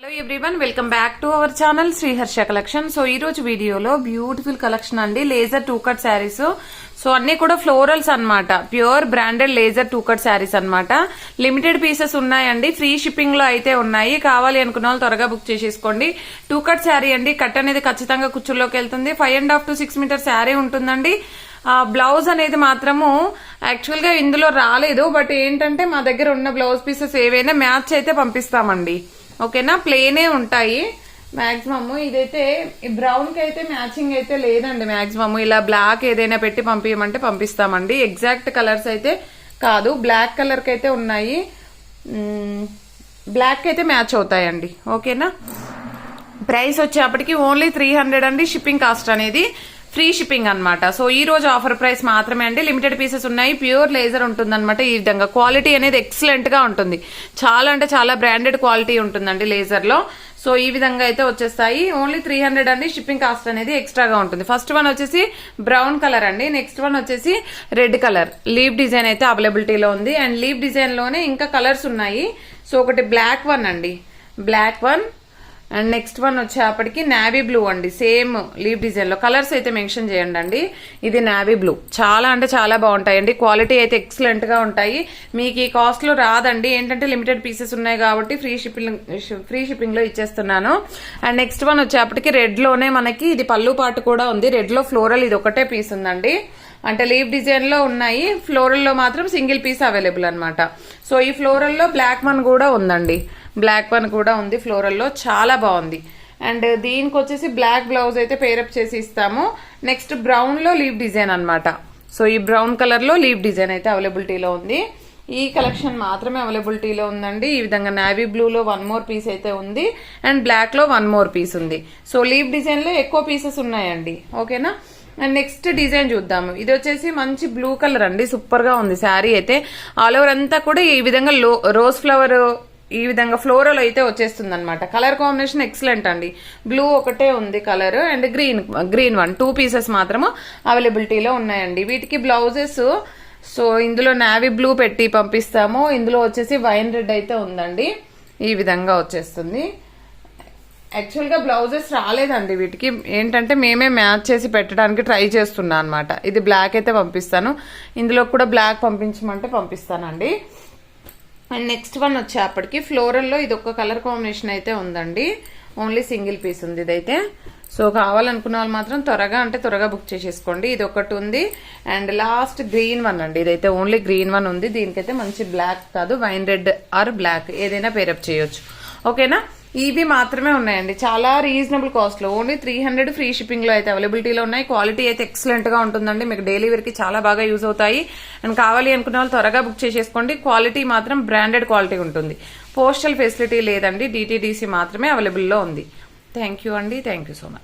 Hello everyone, welcome back to our channel Shri Harsha collection. So ఈ రోజు వీడియోలో బ్యూటిఫుల్ కలెక్షన్ అండి, లేజర్ 2 కట్ శారీస్. సో అన్ని కూడా ఫ్లోరల్స్ అన్నమాట, pure branded laser 2 cut sarees అన్నమాట. లిమిటెడ్ పీసెస్ ఉన్నాయండి, ఫ్రీ షిప్పింగ్ లో అయితే ఉన్నాయి. కావాలి అనుకున్న వాళ్ళు త్వరగా బుక్ చేసేసుకోండి. 2 కట్ శారీ అండి, కట్ అనేది ఖచ్చితంగా కుచ్చుల్లోకి వెళ్తుంది. 5.5 to 6 మీటర్ శారీ ఉంటుందండి. బ్లౌజ్ అనేది మాత్రము యాక్చువల్ గా ఇందులో రాలేదు, బట్ ఏంటంటే మా దగ్గర ఉన్న బ్లౌజ్ పీసెస్ ఏవైనా మ్యాచ్ అయితే పంపిస్తామండి. ఓకేనా, ప్లేనే ఉంటాయి మాక్సిమమ్. ఇదైతే బ్రౌన్ కి అయితే మ్యాచింగ్ అయితే లేదండి. మాక్సిమమ్ ఇలా బ్లాక్ ఏదైనా పెట్టి పంపించమంటే పంపిస్తామండి. ఎగ్జాక్ట్ కలర్స్ అయితే కాదు, బ్లాక్ కలర్ కి అయితే ఉన్నాయి, బ్లాక్ అయితే మ్యాచ్ అవుతాయండి. ఓకేనా, ప్రైస్ వచ్చేప్పటికి ఓన్లీ 300 అండి. షిప్పింగ్ కాస్ట్ అనేది ఫ్రీ షిప్పింగ్ అన్నమాట. సో ఈ రోజు ఆఫర్ ప్రైస్ మాత్రమే అండి. లిమిటెడ్ పీసెస్ ఉన్నాయి, ప్యూర్ లేజర్ ఉంటుంది అనమాట. ఈ విధంగా క్వాలిటీ అనేది ఎక్సలెంట్ గా ఉంటుంది, చాలా అంటే చాలా బ్రాండెడ్ క్వాలిటీ ఉంటుందండి లేజర్ లో. సో ఈ విధంగా అయితే వచ్చేస్తాయి. ఓన్లీ 300 అండి. షిప్పింగ్ కాస్ట్ అనేది ఎక్స్ట్రాగా ఉంటుంది. ఫస్ట్ వన్ వచ్చేసి బ్రౌన్ కలర్ అండి, నెక్స్ట్ వన్ వచ్చేసి రెడ్ కలర్. లీవ్ డిజైన్ అయితే అవైలబిలిటీలో ఉంది, అండ్ లీవ్ డిజైన్ లోనే ఇంకా కలర్స్ ఉన్నాయి. సో ఒకటి బ్లాక్ వన్ అండి, black one, and next one వచ్చేప్పటికి నావీ బ్లూ అండి. సేమ్ లీవ్ డిజైన్ లో కలర్స్ అయితే మెన్షన్ చేయండి అండి. ఇది నావీ బ్లూ, చాలా అంటే చాలా బాగుంటాయండి. క్వాలిటీ అయితే ఎక్సలెంట్ గా ఉంటాయి. మీకు ఈ కాస్ట్ లో రాదండి, ఏంటంటే లిమిటెడ్ పీసెస్ ఉన్నాయి కాబట్టి ఫ్రీ షిప్పింగ్ లో ఇచ్చేస్తున్నాను. అండ్ నెక్స్ట్ వన్ వచ్చేప్పటికి రెడ్ లోనే మనకి ఇది పళ్ళు పాటు కూడా ఉంది. రెడ్ లో ఫ్లోరల్ ఇది ఒకటే పీస్ ఉందండి, అంటే లీవ్ డిజైన్ లో ఉన్నాయి, ఫ్లోరల్ లో మాత్రం సింగిల్ పీస్ అవైలబుల్ అనమాట. సో ఈ ఫ్లోరల్ లో బ్లాక్ వన్ కూడా ఉందండి, బ్లాక్ వన్ కూడా ఉంది ఫ్లోరల్ లో, చాలా బాగుంది. అండ్ దీనికి వచ్చేసి బ్లాక్ బ్లౌజ్ అయితే పేరప్ చేసి ఇస్తాము. నెక్స్ట్ బ్రౌన్ లో లీవ్ డిజైన్ అనమాట. సో ఈ బ్రౌన్ కలర్ లో లీవ్ డిజైన్ అయితే అవైలబిలిటీలో ఉంది. ఈ కలెక్షన్ మాత్రమే అవైలబిలిటీలో ఉందండి. ఈ విధంగా నావీ బ్లూ లో 1 more పీస్ అయితే ఉంది, అండ్ బ్లాక్ లో 1 more పీస్ ఉంది. సో లీవ్ డిజైన్ లో ఎక్కువ పీసెస్ ఉన్నాయండి. ఓకేనా, అండ్ నెక్స్ట్ డిజైన్ చూద్దాము. ఇది వచ్చేసి మంచి బ్లూ కలర్ అండి, సూపర్ గా ఉంది శారీ అయితే. ఆల్ ఓవర్ అంతా కూడా ఈ విధంగా రోజ్ ఫ్లవర్ ఈ విధంగా ఫ్లోరల్ అయితే వచ్చేస్తుంది అనమాట. కలర్ కాంబినేషన్ ఎక్సలెంట్ అండి. బ్లూ ఒకటే ఉంది colour, and green one 2 pieces మాత్రము అవైలబిలిటీలో ఉన్నాయండి. వీటికి బ్లౌజెస్ సో ఇందులో నావీ బ్లూ పెట్టి పంపిస్తాము. ఇందులో వచ్చేసి వైన్ రెడ్ అయితే ఉందండి, ఈ విధంగా వచ్చేస్తుంది. యాక్చువల్ గా బ్లౌజెస్ రాలేదండి వీటికి, ఏంటంటే మేమే మ్యాచ్ చేసి పెట్టడానికి ట్రై చేస్తున్నా అనమాట. ఇది బ్లాక్ అయితే పంపిస్తాను, ఇందులో కూడా బ్లాక్ పంపించమంటే పంపిస్తానండి. అండ్ నెక్స్ట్ వన్ వచ్చేప్పటికి ఫ్లోరల్ లో ఇది ఒక కలర్ కాంబినేషన్ అయితే ఉందండి, ఓన్లీ సింగిల్ పీస్ ఉంది ఇదైతే. సో కావాలనుకున్న వాళ్ళు మాత్రం త్వరగా బుక్ చేసేసుకోండి. ఇది ఒకటి ఉంది, అండ్ లాస్ట్ గ్రీన్ వన్ అండి. ఇదైతే ఓన్లీ గ్రీన్ వన్ ఉంది. దీనికైతే మంచి బ్లాక్ కాదు, వైన్ రెడ్ ఆర్ బ్లాక్ ఏదైనా పేరప్ చేయొచ్చు. ఓకేనా, ఇవి మాత్రమే ఉన్నాయండి, చాలా రీజనబుల్ కాస్ట్ లో. ఓన్లీ 300 ఫ్రీ షిప్పింగ్ లో అయితే అవైలబిలిటీలో ఉన్నాయి. క్వాలిటీ అయితే ఎక్సలెంట్ గా ఉంటుందండి, మీకు డైలీ వేర్ కి చాలా బాగా యూజ్ అవుతాయి. అండ్ కావాలి అనుకున్న వాళ్ళు త్వరగా బుక్ చేసేసుకోండి. క్వాలిటీ మాత్రం బ్రాండెడ్ క్వాలిటీ ఉంటుంది. పోస్టల్ ఫెసిలిటీ లేదండి, DTDC మాత్రమే అవైలబుల్ లో ఉంది. థ్యాంక్ యూ అండి, థ్యాంక్ యూ సో మచ్.